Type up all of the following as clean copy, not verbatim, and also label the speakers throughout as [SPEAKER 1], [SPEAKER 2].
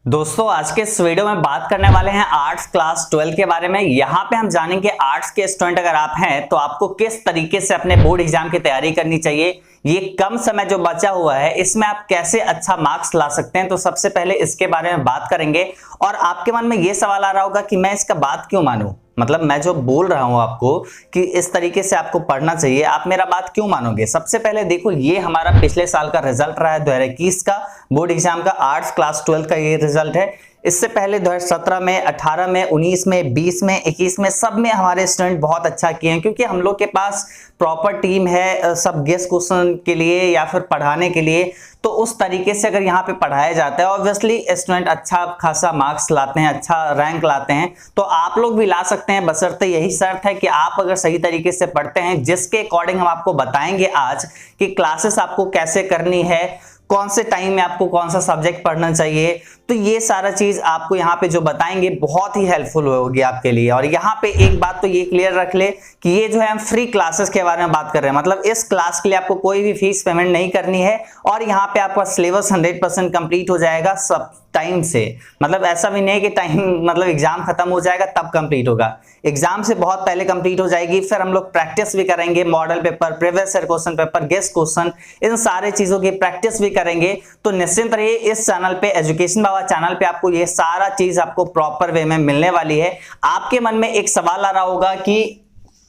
[SPEAKER 1] दोस्तों आज के इस वीडियो में बात करने वाले हैं आर्ट्स क्लास 12 के बारे में। यहाँ पे हम जानेंगे आर्ट्स के स्टूडेंट अगर आप हैं तो आपको किस तरीके से अपने बोर्ड एग्जाम की तैयारी करनी चाहिए। ये कम समय जो बचा हुआ है इसमें आप कैसे अच्छा मार्क्स ला सकते हैं, तो सबसे पहले इसके बारे में बात करेंगे। और आपके मन में ये सवाल आ रहा होगा कि मैं इसका बात क्यों मानूं, मतलब मैं जो बोल रहा हूं आपको कि इस तरीके से आपको पढ़ना चाहिए, आप मेरा बात क्यों मानोगे। सबसे पहले देखो, ये हमारा पिछले साल का रिजल्ट रहा है 2021 का बोर्ड एग्जाम का, आर्ट्स क्लास 12 का ये रिजल्ट है। इससे पहले 2017 में, 18 में, 19 में, 20 में, 21 में सब में हमारे स्टूडेंट बहुत अच्छा किए हैं, क्योंकि हम लोग के पास प्रॉपर टीम है सब गेस्ट क्वेश्चन के लिए या फिर पढ़ाने के लिए। तो उस तरीके से अगर यहाँ पे पढ़ाया जाता है ऑब्वियसली स्टूडेंट अच्छा खासा मार्क्स लाते हैं, अच्छा रैंक लाते हैं। तो आप लोग भी ला सकते हैं, बशर्ते यही शर्त है कि आप अगर सही तरीके से पढ़ते हैं, जिसके अकॉर्डिंग हम आपको बताएंगे आज कि क्लासेस आपको कैसे करनी है, कौन से टाइम में आपको कौन सा सब्जेक्ट पढ़ना चाहिए। तो ये सारा चीज आपको यहाँ पे जो बताएंगे बहुत ही हेल्पफुल होगी आपके लिए। और यहाँ पे एक बात तो ये क्लियर रख ले कि ये जो है हम फ्री क्लासेस के बारे में बात कर रहे हैं, मतलब इस क्लास के लिए आपको कोई भी फीस पेमेंट नहीं करनी है। और यहाँ पे आपका सिलेबस 100% कंप्लीट हो जाएगा सब टाइम से, मतलब ऐसा भी नहीं कि टाइम मतलब एग्जाम खत्म हो जाएगा तब कंप्लीट होगा, एग्जाम से बहुत पहले कंप्लीट हो जाएगी। फिर हम लोग प्रैक्टिस भी करेंगे, model paper, previous year question paper, guessed question, इन सारे चीजों की प्रैक्टिस भी करेंगे। तो निश्चिंत रहिए, इस चैनल पे एजुकेशन बाबा चैनल पे आपको ये सारा चीज आपको प्रॉपर वे में मिलने वाली है। आपके मन में एक सवाल आ रहा होगा कि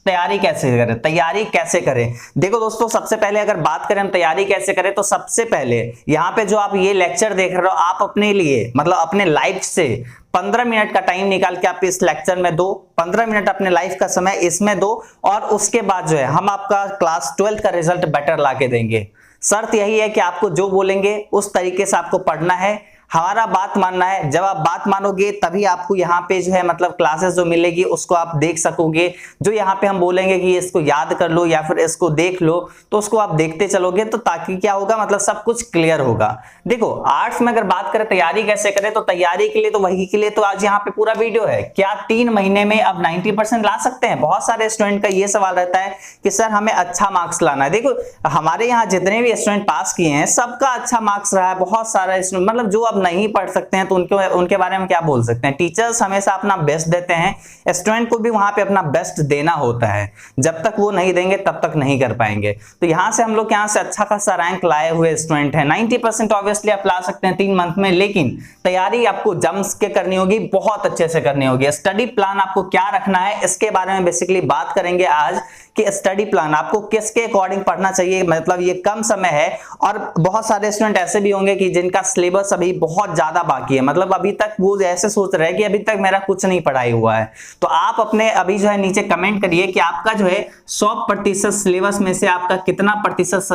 [SPEAKER 1] तैयारी कैसे करें, तैयारी कैसे करें। देखो दोस्तों, सबसे पहले अगर बात करें हम तैयारी कैसे करें, तो सबसे पहले यहाँ पे जो आप ये लेक्चर देख रहे हो, आप अपने लिए मतलब अपने लाइफ से 15 मिनट का टाइम निकाल के आप इस लेक्चर में दो, 15 मिनट अपने लाइफ का समय इसमें दो। और उसके बाद जो है हम आपका क्लास 12 का रिजल्ट बेटर ला के देंगे। शर्त यही है कि आपको जो बोलेंगे उस तरीके से आपको पढ़ना है, हमारा बात मानना है। जब आप बात मानोगे तभी आपको यहाँ पे जो है मतलब क्लासेस जो मिलेगी उसको आप देख सकोगे। जो यहाँ पे हम बोलेंगे कि इसको याद कर लो या फिर इसको देख लो, तो उसको आप देखते चलोगे, तो ताकि क्या होगा मतलब सब कुछ क्लियर होगा। देखो आर्ट्स में अगर बात करें तैयारी कैसे करें, तो तैयारी के लिए तो वही के लिए तो आज यहाँ पे पूरा वीडियो है। क्या 3 महीने में अब 90% ला सकते हैं? बहुत सारे स्टूडेंट का ये सवाल रहता है कि सर हमें अच्छा मार्क्स लाना है। देखो हमारे यहाँ जितने भी स्टूडेंट पास किए हैं सबका अच्छा मार्क्स रहा है। बहुत सारा स्टूडेंट मतलब जो नहीं पढ़ सकते हैं तो उनके बारे में क्या बोल सकते हैं। टीचर्स हमेशा अपना बेस्ट देते हैं, स्टूडेंट को भी वहां पे अपना बेस्ट देना होता है। जब तक वो नहीं देंगे तब तक नहीं कर पाएंगे। तो यहां से हम लोग यहां से अच्छा खासा रैंक लाए हुए स्टूडेंट हैं। 90% ऑब्वियसली आप ला सकते हैं 3 मंथ में, लेकिन तैयारी आपको जम्स के करनी होगी, बहुत अच्छे से करनी होगी। स्टडी प्लान आपको क्या रखना है इसके बारे में बेसिकली बात करेंगे आज, कि स्टडी प्लान आपको किसके अकॉर्डिंग पढ़ना चाहिए। मतलब ये कम समय है और बहुत सारे स्टूडेंट ऐसे भी होंगे कि जिनका सिलेबस अभी बहुत ज्यादा बाकी है, मतलब अभी तक वो ऐसे सोच रहे हैं कि अभी तक मेरा कुछ नहीं पढ़ाई हुआ है। तो आप अपने अभी जो है नीचे कमेंट करिए कि आपका जो है 100% सिलेबस में से आपका कितना प्रतिशत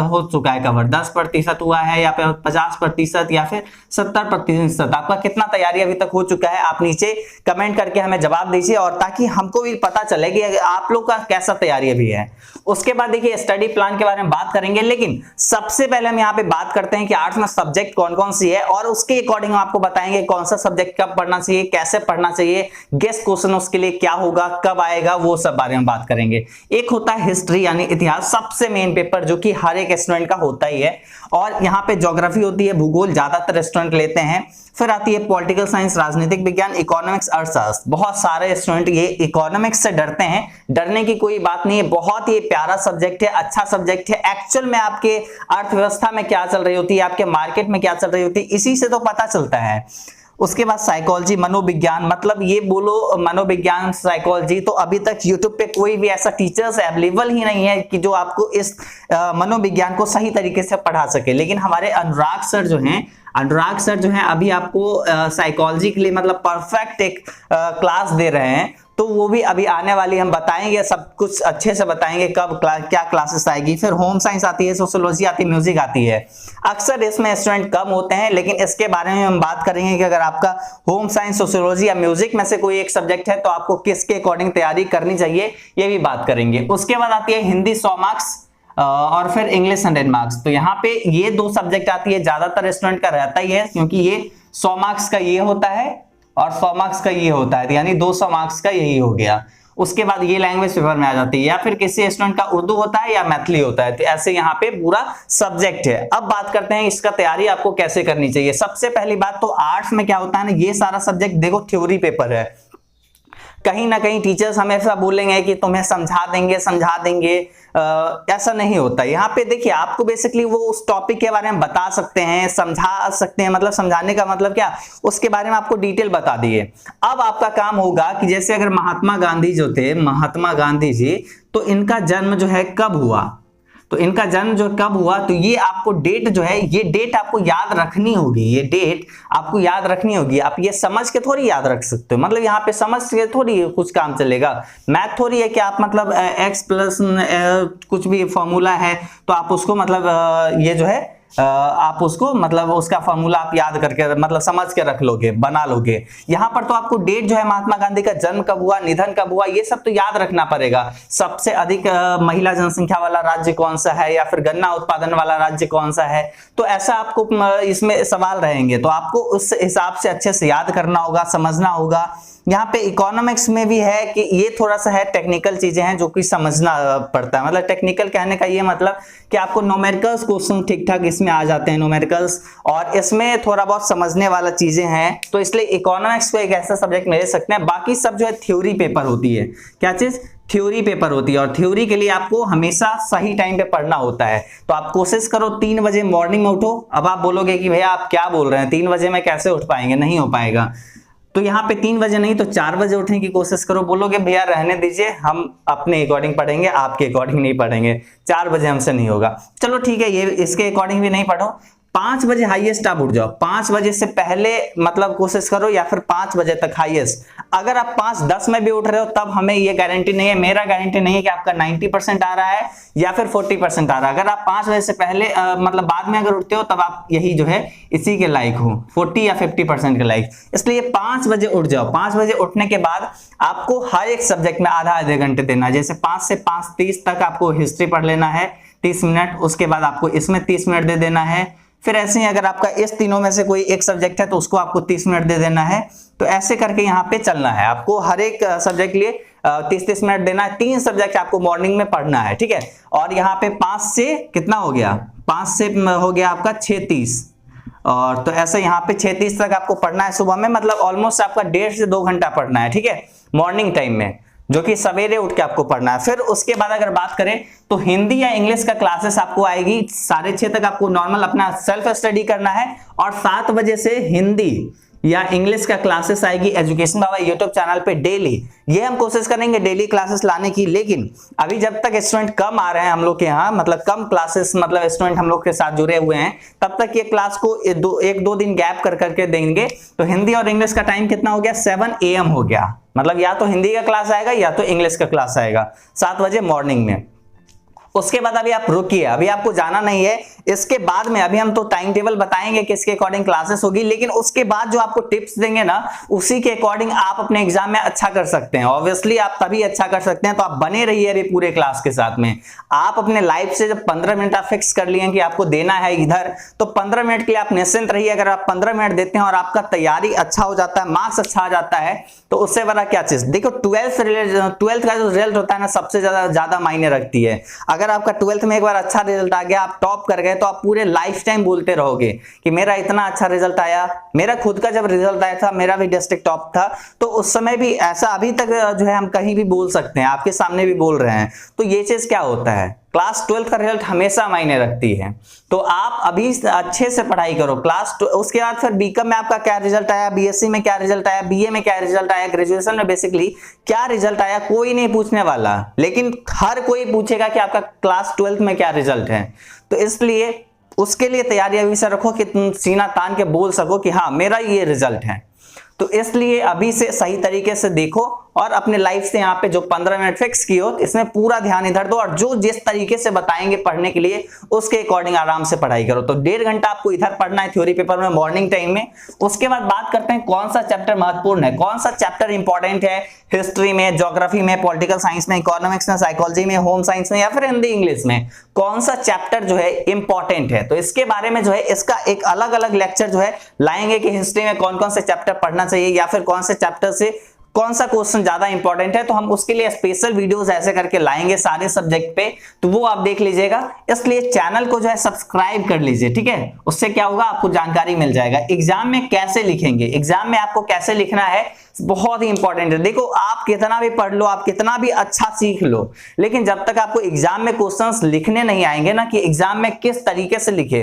[SPEAKER 1] हो चुका है कवर, 10% हुआ है या फिर 50% या फिर 70%, आपका कितना तैयारी अभी तक हो चुका है। आप नीचे कमेंट करके हमें जवाब दीजिए, और ताकि हमको भी पता चले कि आप लोग का कैसा तैयारी अभी है। उसके बाद देखिए स्टडी प्लान के बारे में बात करेंगे, लेकिन सबसे पहले हम यहाँ पे बात करते हैं कि आर्ट्स में सब्जेक्ट कौन कौन सी है, और उसके अकॉर्डिंग हम आपको बताएंगे कौन सा सब्जेक्ट कब पढ़ना चाहिए, कैसे पढ़ना चाहिए, गेस्ट क्वेश्चन उसके लिए क्या होगा, कब आएगा, वो सब बारे में बात करेंगे। एक होता है हिस्ट्री यानी इतिहास, सबसे मेन पेपर जो कि हर एक स्टूडेंट का होता ही है। और यहाँ पे ज्योग्राफी होती है, भूगोल ज्यादातर स्टूडेंट लेते हैं। फिर आती है पॉलिटिकल साइंस, राजनीतिक विज्ञान, इकोनॉमिक्स, अर्थशास्त्र। बहुत सारे स्टूडेंट ये इकोनॉमिक्स से डरते हैं, डरने की कोई बात नहीं है, बहुत ही प्यारा सब्जेक्ट है, अच्छा सब्जेक्ट है। एक्चुअल में आपके अर्थव्यवस्था में क्या चल रही होती है, आपके मार्केट में क्या चल रही होती है, इसी से तो पता चलता है। उसके बाद साइकोलॉजी, मनोविज्ञान, मतलब ये बोलो मनोविज्ञान, साइकोलॉजी, तो अभी तक यूट्यूब पे कोई भी ऐसा टीचर्स अवेलेबल ही नहीं है कि जो आपको इस मनोविज्ञान को सही तरीके से पढ़ा सके। लेकिन हमारे अनुराग सर जो हैं अभी आपको साइकोलॉजी के लिए मतलब परफेक्ट एक क्लास दे रहे हैं। तो वो भी अभी आने वाली, हम बताएंगे सब कुछ अच्छे से बताएंगे कब क्या क्लासेस आएगी। फिर होम साइंस आती है, सोशियोलॉजी आती है, म्यूजिक आती है। अक्सर इसमें स्टूडेंट कम होते हैं, लेकिन इसके बारे में हम बात करेंगे कि अगर आपका होम साइंस, सोशियोलॉजी या म्यूजिक में से कोई एक सब्जेक्ट है तो आपको किसके अकॉर्डिंग तैयारी करनी चाहिए, ये भी बात करेंगे। उसके बाद आती है हिंदी 100 मार्क्स और फिर इंग्लिश 100 मार्क्स। तो यहाँ पे ये 2 सब्जेक्ट आती है, ज्यादातर स्टूडेंट का रहता ही है, क्योंकि ये 100 मार्क्स का ये होता है और 100 मार्क्स का ये होता है, यानी 200 मार्क्स का यही हो गया। उसके बाद ये लैंग्वेज पेपर में आ जाती है, या फिर किसी स्टूडेंट का उर्दू होता है या मैथिली होता है, तो ऐसे यहाँ पे पूरा सब्जेक्ट है। अब बात करते हैं इसका तैयारी आपको कैसे करनी चाहिए। सबसे पहली बात तो आर्ट्स में क्या होता है ना, ये सारा सब्जेक्ट देखो थ्योरी पेपर है। कहीं ना कहीं टीचर्स हमेशा बोलेंगे कि तुम्हें समझा देंगे, ऐसा नहीं होता। यहाँ पे देखिए आपको बेसिकली वो उस टॉपिक के बारे में बता सकते हैं, समझा सकते हैं, मतलब समझाने का मतलब क्या, उसके बारे में आपको डिटेल बता दिए। अब आपका काम होगा कि जैसे अगर महात्मा गांधी जो थे, महात्मा गांधी जी, तो इनका जन्म जो है कब हुआ, तो इनका जन्म जो कब हुआ, तो ये आपको डेट जो है, ये डेट आपको याद रखनी होगी, ये डेट आपको याद रखनी होगी। आप ये समझ के थोड़ी याद रख सकते हो, मतलब यहाँ पे समझ के थोड़ी कुछ काम चलेगा। मैथ थोड़ी है कि आप मतलब x प्लस कुछ भी फॉर्मूला है तो आप उसको मतलब ये जो है आप उसको मतलब उसका फॉर्मूला आप याद करके मतलब समझ के रख लोगे, बना लोगे। यहाँ पर तो आपको डेट जो है, महात्मा गांधी का जन्म कब हुआ, निधन कब हुआ, ये सब तो याद रखना पड़ेगा। सबसे अधिक महिला जनसंख्या वाला राज्य कौन सा है, या फिर गन्ना उत्पादन वाला राज्य कौन सा है, तो ऐसा आपको इसमें सवाल रहेंगे, तो आपको उस हिसाब से अच्छे से याद करना होगा, समझना होगा। यहाँ पे इकोनॉमिक्स में भी है कि ये थोड़ा सा है, टेक्निकल चीजें हैं जो कि समझना पड़ता है। मतलब टेक्निकल कहने का ये मतलब कि आपको न्यूमेरिकल्स क्वेश्चन ठीक ठाक इसमें आ जाते हैं, न्यूमेरिकल्स, और इसमें थोड़ा बहुत समझने वाला चीजें हैं, तो इसलिए इकोनॉमिक्स को एक ऐसा सब्जेक्ट ले सकते हैं। बाकी सब जो है थ्योरी पेपर होती है। क्या चीज? थ्योरी पेपर होती है, और थ्योरी के लिए आपको हमेशा सही टाइम पे पढ़ना होता है। तो आप कोशिश करो 3 बजे मॉर्निंग में उठो। अब आप बोलोगे कि भैया आप क्या बोल रहे हैं, 3 बजे में कैसे उठ पाएंगे, नहीं हो पाएगा। तो यहाँ पे 3 बजे नहीं तो 4 बजे उठने की कोशिश करो। बोलोगे भैया रहने दीजिए, हम अपने अकॉर्डिंग पढ़ेंगे, आपके अकॉर्डिंग नहीं पढ़ेंगे, 4 बजे हमसे नहीं होगा। चलो ठीक है, ये इसके अकॉर्डिंग भी नहीं पढ़ो। 5 बजे हाईएस्ट आप उठ जाओ, 5 बजे से पहले मतलब कोशिश करो, या फिर 5 बजे तक हाईएस्ट। अगर आप 5:10 में भी उठ रहे हो तब हमें ये गारंटी नहीं है, मेरा गारंटी नहीं है कि आपका 90% आ रहा है या फिर 40% आ रहा है। अगर आप 5 बजे से पहले मतलब बाद में अगर उठते हो तब आप यही जो है इसी के लायक हो, 40 या 50% के लायक। इसलिए 5 बजे उठ जाओ। 5 बजे उठने के बाद आपको हर एक सब्जेक्ट में आधे घंटे देना है। जैसे 5 से 5:30 तक आपको हिस्ट्री पढ़ लेना है 30 मिनट, उसके बाद आपको इसमें 30 मिनट दे देना है। फिर ऐसे ही अगर आपका इस तीनों में से कोई एक सब्जेक्ट है तो उसको आपको 30 मिनट दे देना है। तो ऐसे करके यहाँ पे चलना है, आपको हर एक सब्जेक्ट लिए 30-30 मिनट देना है। 3 सब्जेक्ट आपको मॉर्निंग में पढ़ना है, ठीक है। और यहाँ पे 5 से कितना हो गया, 5 से हो गया आपका 6:30, और तो ऐसे यहाँ पे 6:30 तक आपको पढ़ना है सुबह में, मतलब ऑलमोस्ट आपका 1.5 से 2 घंटा पढ़ना है, ठीक है, मॉर्निंग टाइम में, जो कि सवेरे उठ के आपको पढ़ना है। फिर उसके बाद अगर बात करें तो हिंदी या इंग्लिश का क्लासेस आपको आएगी 6:30 तक, आपको नॉर्मल अपना सेल्फ स्टडी करना है। और 7 बजे से हिंदी या इंग्लिश का क्लासेस आएगी एजुकेशन बाबा यूट्यूब चैनल पे डेली। ये हम कोशिश करेंगे डेली क्लासेस लाने की, लेकिन अभी जब तक स्टूडेंट कम आ रहे हैं हम लोग के यहाँ, मतलब कम क्लासेस मतलब स्टूडेंट हम लोग के साथ जुड़े हुए हैं, तब तक ये क्लास को 1-2 दिन गैप कर करके देंगे। तो हिंदी और इंग्लिश का टाइम कितना हो गया, 7 AM हो गया, मतलब या तो हिंदी का क्लास आएगा या तो इंग्लिश का क्लास आएगा 7 बजे मॉर्निंग में। उसके बाद अभी आप रुकिए, अभी आपको जाना नहीं है। इसके बाद में अभी हम तो टाइम टेबल बताएंगे कि इसके अकॉर्डिंग क्लासेस होगी, लेकिन उसके बाद जो आपको टिप्स देंगे ना, उसी के अकॉर्डिंग आप अपने एग्जाम में अच्छा कर सकते हैं। ऑब्वियसली आप तभी अच्छा कर सकते हैं, तो आप बने रहिए अभी पूरे क्लास के साथ में। आप अपने लाइफ से जब 15 मिनट आप फिक्स कर लिए कि आपको देना है इधर, तो 15 मिनट के लिए आप निश्चिंत रहिए। अगर आप 15 मिनट देते हैं और आपका तैयारी अच्छा हो जाता है, मार्क्स अच्छा आ जाता है, तो उससे बड़ा क्या चीज। देखो 12th का जो रिजल्ट होता है ना, सबसे ज्यादा मायने रखती है। अगर आपका 12th में एक बार अच्छा रिजल्ट आ गया, आप टॉप कर गए, तो आप पूरे लाइफ टाइम बोलते रहोगे कि मेरा इतना अच्छा रिजल्ट आया। मेरा खुद का जब रिजल्ट आया था, मेरा भी डिस्ट्रिक्ट टॉप था, तो उस समय भी ऐसा अभी तक जो है हम कहीं भी बोल सकते हैं, आपके सामने भी बोल रहे हैं। तो ये चीज क्या होता है, क्लास 12th का रिजल्ट हमेशा मायने रखती है। तो आप अभी अच्छे से पढ़ाई करो उसके बाद फिर बीकॉम में आपका क्या रिजल्ट आया, बीएससी में क्या रिजल्ट आया, बीए में क्या रिजल्ट आया, ग्रेजुएशन में बेसिकली क्या रिजल्ट आया, कोई नहीं पूछने वाला, लेकिन हर कोई पूछेगा कि आपका क्लास 12th में क्या रिजल्ट है। तो इसलिए उसके लिए तैयारी अभी से रखो कि तुम सीना तान के बोल सको कि हाँ मेरा ये रिजल्ट है। तो इसलिए अभी से सही तरीके से देखो और अपने लाइफ से यहाँ पे जो 15 मिनट फिक्स की हो, इसमें पूरा ध्यान इधर दो, और जो जिस तरीके से बताएंगे पढ़ने के लिए उसके अकॉर्डिंग आराम से पढ़ाई करो। तो 1.5 घंटा आपको इधर पढ़ना है थ्योरी पेपर में मॉर्निंग टाइम में। उसके बाद बात करते हैं कौन सा चैप्टर महत्वपूर्ण है, कौन सा चैप्टर इंपॉर्टेंट है हिस्ट्री में, ज्योग्राफी में, पॉलिटिकल साइंस में, इकोनॉमिक्स में, साइकोलॉजी में, होम साइंस में, या फिर हिंदी इंग्लिश में, कौन सा चैप्टर जो है इंपॉर्टेंट है। तो इसके बारे में जो है इसका एक अलग अलग लेक्चर जो है लाएंगे कि हिस्ट्री में कौन कौन से चैप्टर पढ़ना चाहिए, या फिर कौन से चैप्टर से कौन सा क्वेश्चन ज्यादा इंपॉर्टेंट है, तो हम उसके लिए स्पेशल वीडियोस ऐसे करके लाएंगे सारे सब्जेक्ट पे, तो वो आप देख लीजिएगा। इसलिए चैनल को जो है सब्सक्राइब कर लीजिए, ठीक है। उससे क्या होगा, आपको जानकारी मिल जाएगा। एग्जाम में कैसे लिखेंगे, एग्जाम में आपको कैसे लिखना है बहुत ही इंपॉर्टेंट है। देखो, आप कितना भी पढ़ लो, आप कितना भी अच्छा सीख लो, लेकिन जब तक आपको एग्जाम में क्वेश्चंस लिखने नहीं आएंगे ना, कि एग्जाम में किस तरीके से लिखे,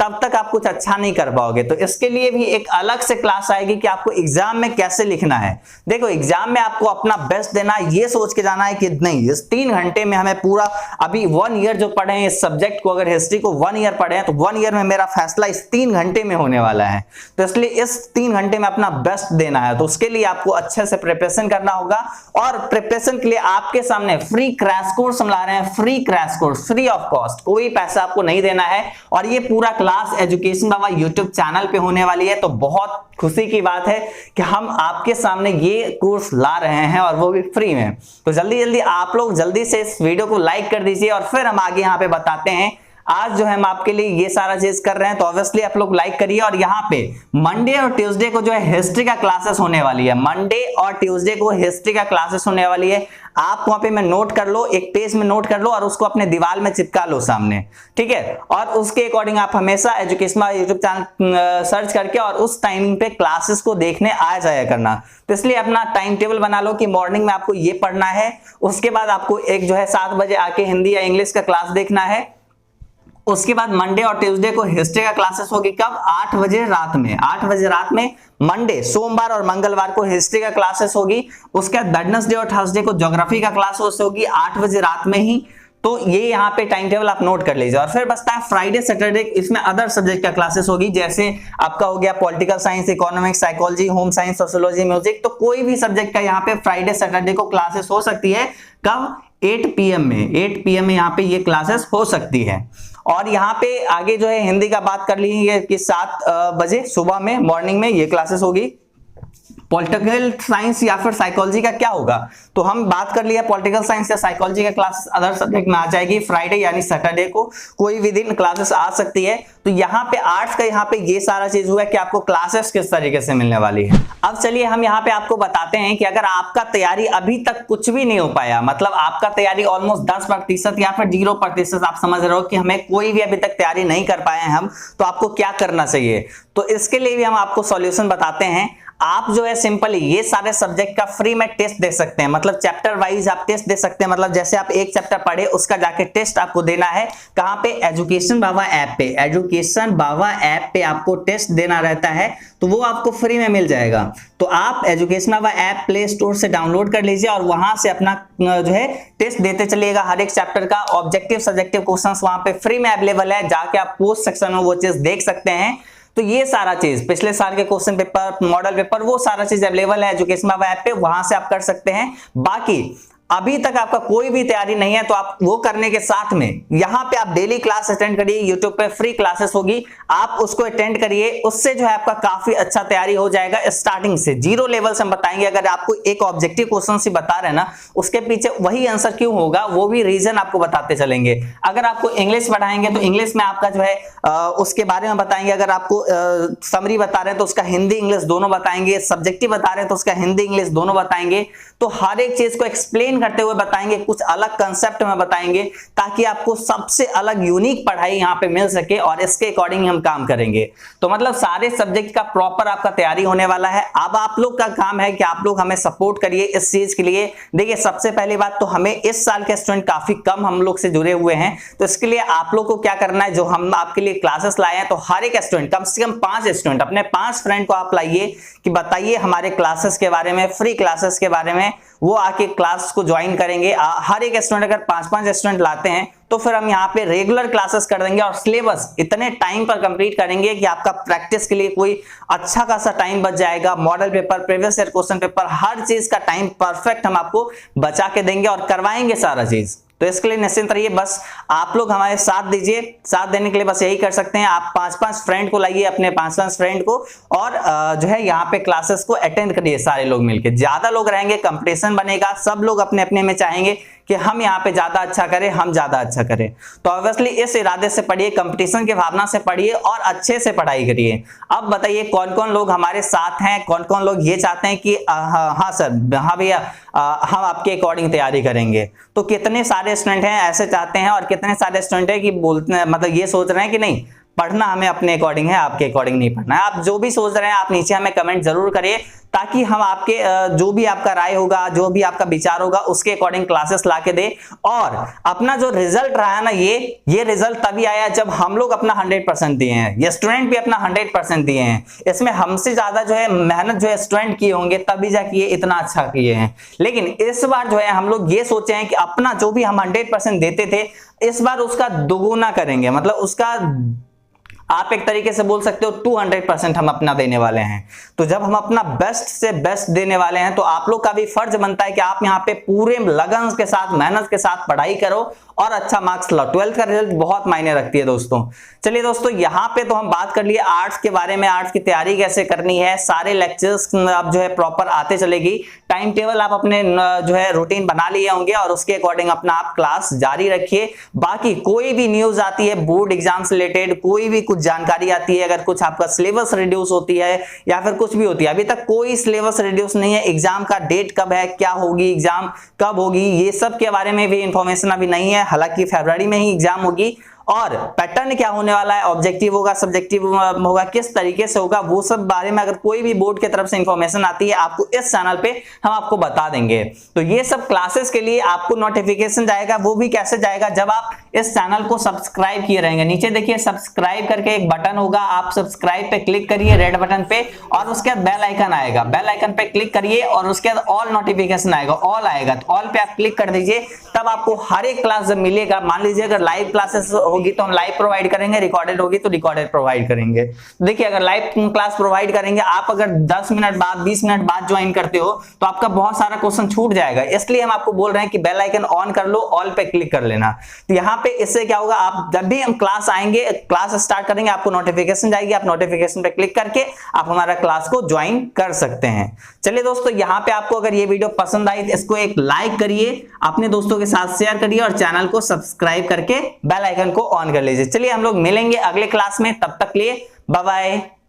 [SPEAKER 1] तब तक आप कुछ अच्छा नहीं कर पाओगे। तो इसके लिए भी एक अलग से क्लास आएगी कि आपको एग्जाम में कैसे लिखना है। देखो, एग्जाम में आपको अपना बेस्ट देना है, ये सोच के जाना है कि नहीं, इस 3 घंटे में हमें पूरा, अभी 1 ईयर जो पढ़े हैं इस सब्जेक्ट को, अगर हिस्ट्री को 1 ईयर पढ़े हैं, तो 1 ईयर में मेरा फैसला इस 3 घंटे में होने वाला है। तो इसलिए इस 3 घंटे में अपना बेस्ट देना है। तो उसके लिए आपको अच्छे से प्रिपरेशन करना होगा, और प्रिपरेशन के लिए आपके सामने फ्री क्रैश कोर्स हम ला रहे हैं, free crash course, free of cost, कोई पैसा आपको नहीं देना है। और ये पूरा क्लास एजुकेशन बाबा यूट्यूब चैनल पे होने वाली है। तो बहुत खुशी की बात है कि हम आपके सामने ये कोर्स ला रहे हैं, और वो भी फ्री में। तो जल्दी जल्दी आप लोग जल्दी से इस वीडियो को लाइक कर दीजिए, और फिर हम आगे यहाँ पे बताते हैं। आज जो है हम आपके लिए ये सारा चीज कर रहे हैं, तो ऑब्वियसली आप लोग लाइक करिए। और यहाँ पे मंडे और ट्यूसडे को जो है हिस्ट्री का क्लासेस होने वाली है, मंडे और ट्यूसडे को हिस्ट्री का क्लासेस होने वाली है। आप वहां पे मैं नोट कर लो, एक पेज में नोट कर लो, और उसको अपने दीवार में चिपका लो सामने, ठीक है। और उसके अकॉर्डिंग आप हमेशा एजुकेशन यूट्यूब चैनल सर्च करके और उस टाइमिंग पे क्लासेस को देखने आ जाया करना। तो इसलिए अपना टाइम टेबल बना लो कि मॉर्निंग में आपको ये पढ़ना है, उसके बाद आपको एक जो है 7 बजे आके हिंदी या इंग्लिश का क्लास देखना है। उसके बाद मंडे और ट्यूसडे को हिस्ट्री का क्लासेस होगी, कब, 8 बजे रात में, 8 बजे रात में मंडे, सोमवार और मंगलवार को हिस्ट्री का क्लासेस होगी। उसके बाद वेडनेसडे और थर्सडे को ज्योग्राफी का क्लास होगी 8 बजे रात में ही। तो ये यहाँ पे टाइम टेबल आप नोट कर लीजिए। और फिर बचता है फ्राइडे सैटरडे, इसमें अदर सब्जेक्ट का क्लासेस होगी, जैसे आपका हो गया political science, economics, psychology, home science, sociology, music. तो कोई भी सब्जेक्ट का यहाँ पे फ्राइडे सैटरडे को क्लासेस हो सकती है, कब, 8 PM में, 8 PM में यहाँ पे ये क्लासेस हो सकती है। और यहाँ पे आगे जो है हिंदी का बात कर लीजिए कि 7 बजे सुबह में, मॉर्निंग में ये क्लासेस होगी। पॉलिटिकल साइंस या फिर साइकोलॉजी का क्या होगा, तो हम बात कर लिया पॉलिटिकल साइंस या साइकोलॉजी का क्लास अदर सब्जेक्ट में आ जाएगी। फ्राइडे यानी सैटरडे को कोई भी दिन क्लासेस आ सकती है। तो यहाँ पे आर्ट्स का यहाँ पे ये सारा चीज हुआ कि आपको क्लासेस किस तरीके से मिलने वाली है। अब चलिए हम यहाँ पे आपको बताते हैं कि अगर आपका तैयारी अभी तक कुछ भी नहीं हो पाया, मतलब आपका तैयारी ऑलमोस्ट 10% या फिर 0% आप समझ रहे हो कि हमें कोई भी अभी तक तैयारी नहीं कर पाए हैं हम, तो आपको क्या करना चाहिए। तो इसके लिए भी हम आपको सॉल्यूशन बताते हैं। आप जो है सिंपली ये सारे सब्जेक्ट का फ्री में टेस्ट दे सकते हैं, मतलब चैप्टर वाइज आप टेस्ट दे सकते हैं। मतलब जैसे आप एक चैप्टर पढ़े, उसका जाके टेस्ट आपको देना है, कहां पे, एजुकेशन बाबा ऐप पे, एजुकेशन बाबा ऐप पे आपको टेस्ट देना रहता है। तो वो आपको फ्री में मिल जाएगा। तो आप एजुकेशन बाबा ऐप प्ले स्टोर से डाउनलोड कर लीजिए, और वहां से अपना जो है टेस्ट देते चलिएगा। हर एक चैप्टर का ऑब्जेक्टिव सब्जेक्टिव क्वेश्चंस वहां पे फ्री में अवेलेबल है, जाके आप पोस्ट सेक्शन में वो चीज देख सकते हैं। तो ये सारा चीज, पिछले साल के क्वेश्चन पेपर, मॉडल पेपर, वो सारा चीज अवेलेबल है एजुकेशन बाबा ऐप पे, वहां से आप कर सकते हैं। बाकी अभी तक आपका कोई भी तैयारी नहीं है, तो आप वो करने के साथ में यहाँ पे आप डेली क्लास अटेंड करिए, यूट्यूब पे फ्री क्लासेस होगी, आप उसको अटेंड करिए। उससे जो है आपका काफी अच्छा तैयारी हो जाएगा। स्टार्टिंग से 0 लेवल से हम बताएंगे। अगर आपको एक ऑब्जेक्टिव क्वेश्चन से बता रहे हैं ना, उसके पीछे वही आंसर क्यों होगा, वो भी रीजन आपको बताते चलेंगे। अगर आपको इंग्लिश पढ़ाएंगे तो इंग्लिश में आपका जो है उसके बारे में बताएंगे। अगर आपको समरी बता रहे हैं तो उसका हिंदी इंग्लिश दोनों बताएंगे। सब्जेक्टिव बता रहे हैं तो उसका हिंदी इंग्लिश दोनों बताएंगे। तो हर एक चीज को एक्सप्लेन करते हुए बताएंगे, कुछ अलग कंसेप्ट में बताएंगे, ताकि आपको सबसे अलग यूनिक पढ़ाई यहाँ पे मिल सके, और इसके अकॉर्डिंग हम काम करेंगे। तो मतलब सारे सब्जेक्ट का प्रॉपर आपका तैयारी होने वाला है। अब आप लोग का काम है कि आप लोग हमें सपोर्ट करिए इस चीज के लिए। देखिए, सबसे पहली बात तो हमें इस साल के स्टूडेंट काफी कम हम लोग से जुड़े हुए हैं, तो इसके लिए आप लोग को क्या करना है, जो हम आपके लिए क्लासेस लाए हैं, तो हर एक स्टूडेंट, कम से कम 5 स्टूडेंट, अपने 5 फ्रेंड को आप लाइए कि बताइए हमारे क्लासेस के बारे में, फ्री क्लासेस के बारे में। वो आके क्लास को ज्वाइन करेंगे। हर एक स्टूडेंट अगर 5-5 स्टूडेंट लाते हैं, तो फिर हम यहाँ पे रेगुलर क्लासेस कर देंगे, और सिलेबस इतने टाइम पर कंप्लीट करेंगे कि आपका प्रैक्टिस के लिए कोई अच्छा खासा टाइम बच जाएगा। Model paper, previous year question paper, हर चीज का टाइम परफेक्ट हम आपको बचा के देंगे और करवाएंगे सारा चीज। तो इसके लिए निश्चिंत रहिए, बस आप लोग हमारे साथ दीजिए। साथ देने के लिए बस यही कर सकते हैं, आप 5-5 फ्रेंड को लाइए, अपने 5-5 फ्रेंड को, और जो है यहाँ पे क्लासेस को अटेंड करिए सारे लोग मिलके। ज्यादा लोग रहेंगे, कंपटीशन बनेगा, सब लोग अपने अपने में चाहेंगे कि हम यहाँ पे ज्यादा अच्छा करें, हम ज्यादा अच्छा करें। तो ऑब्वियसली इस इरादे से पढ़िए, कंपटीशन की भावना से पढ़िए और अच्छे से पढ़ाई करिए। अब बताइए कौन कौन लोग हमारे साथ हैं, कौन कौन लोग ये चाहते हैं कि हाँ सर, हाँ भैया हम आपके अकॉर्डिंग तैयारी करेंगे। तो कितने सारे स्टूडेंट हैं ऐसे चाहते हैं और कितने सारे स्टूडेंट हैं कि बोलते मतलब ये सोच रहे हैं कि नहीं पढ़ना हमें अपने अकॉर्डिंग है, आपके अकॉर्डिंग नहीं पढ़ना है। आप जो भी सोच रहे हैं आप नीचे हमें कमेंट जरूर करिए, ताकि हम आपके जो भी आपका राय होगा, जो भी आपका विचार होगा उसके अकॉर्डिंग क्लासेस लाके दे। और अपना जो रिजल्ट रहा है ना, ये रिजल्ट तभी आया जब हम लोग अपना 100% दिए हैं, ये स्टूडेंट भी अपना 100% दिए हैं। इसमें हमसे ज्यादा जो है मेहनत जो है स्टूडेंट किए होंगे, तभी जाके ये इतना अच्छा किए हैं। लेकिन इस बार जो है हम लोग ये सोचे हैं कि अपना जो भी हम 100% देते थे, इस बार उसका दोगुना करेंगे, मतलब उसका आप एक तरीके से बोल सकते हो 200% हम अपना देने वाले हैं। तो जब हम अपना बेस्ट से बेस्ट देने वाले हैं, तो आप लोग का भी फर्ज बनता है कि आप यहाँ पे पूरे लगन के साथ, मेहनत के साथ पढ़ाई करो और अच्छा मार्क्स लाओ। 12th का रिजल्ट बहुत मायने रखती है दोस्तों। चलिए दोस्तों, यहाँ पे तो हम बात कर लिए आर्ट्स के बारे में, आर्ट्स की तैयारी कैसे करनी है, सारे लेक्चर्स अब जो है प्रॉपर आते चलेगी। टाइम टेबल आप अपने जो है रूटीन बना लिए होंगे और उसके अकॉर्डिंग अपना आप क्लास जारी रखिए। बाकी कोई भी न्यूज आती है बोर्ड एग्जाम से रिलेटेड, कोई भी कुछ जानकारी आती है, अगर कुछ आपका सिलेबस रिड्यूस होती है या फिर कुछ भी होती है, अभी तक कोई सिलेबस रिड्यूस नहीं है, एग्जाम का डेट कब है, क्या होगी, एग्जाम कब होगी, ये सब के बारे में भी इंफॉर्मेशन अभी नहीं है। हालांकि फरवरी में ही एग्जाम होगी और पैटर्न क्या होने वाला है, ऑब्जेक्टिव होगा, सब्जेक्टिव होगा, किस तरीके से होगा, वो सब बारे में अगर कोई भी बोर्ड की तरफ से इंफॉर्मेशन आती है आपको इस चैनल पे हम आपको बता देंगे। तो ये सब क्लासेस के लिए आपको नोटिफिकेशन जाएगा, वो भी कैसे जाएगा, जब आप इस चैनल को सब्सक्राइब किए रहेंगे। नीचे देखिए सब्सक्राइब करके एक बटन होगा, आप सब्सक्राइब पे क्लिक करिए रेड बटन पे, और उसके बाद बेल आइकन आएगा, बेल आइकन पे क्लिक करिए और उसके बाद ऑल नोटिफिकेशन आएगा, ऑल आएगा, तो ऑल पे आप क्लिक कर दीजिए। तब आपको हर एक क्लास जब मिलेगा, मान लीजिए अगर लाइव क्लासेस होगी तो हम लाइव प्रोवाइड करेंगे, रिकॉर्डेड होगी तो रिकॉर्डेड प्रोवाइड करेंगे। देखिए अगर लाइव क्लास प्रोवाइड करेंगे, आप अगर 10 मिनट बाद 20 मिनट बाद ज्वाइन करते हो तो आपका बहुत सारा क्वेश्चन छूट जाएगा। इसलिए हम आपको बोल रहे हैं कि बेल आइकन ऑन कर लो, ऑल पे क्लिक कर लेना। तो यहाँ पे इससे क्या होगा, आप जब भी हम क्लास आएंगे, क्लास स्टार्ट करेंगे, आपको नोटिफिकेशन जाएगी, आप नोटिफिकेशन पे क्लिक करके आप हमारा क्लास को ज्वाइन कर सकते हैं। चलिए दोस्तों, यहाँ पे आपको अगर ये वीडियो पसंद आई तो इसको एक लाइक करिए, अपने दोस्तों के साथ शेयर करिए और चैनल को सब्सक्राइब करके बेल आइकन को ऑन कर लीजिए। चलिए हम लोग मिलेंगे अगले क्लास में, तब तक लिए बाय बाय।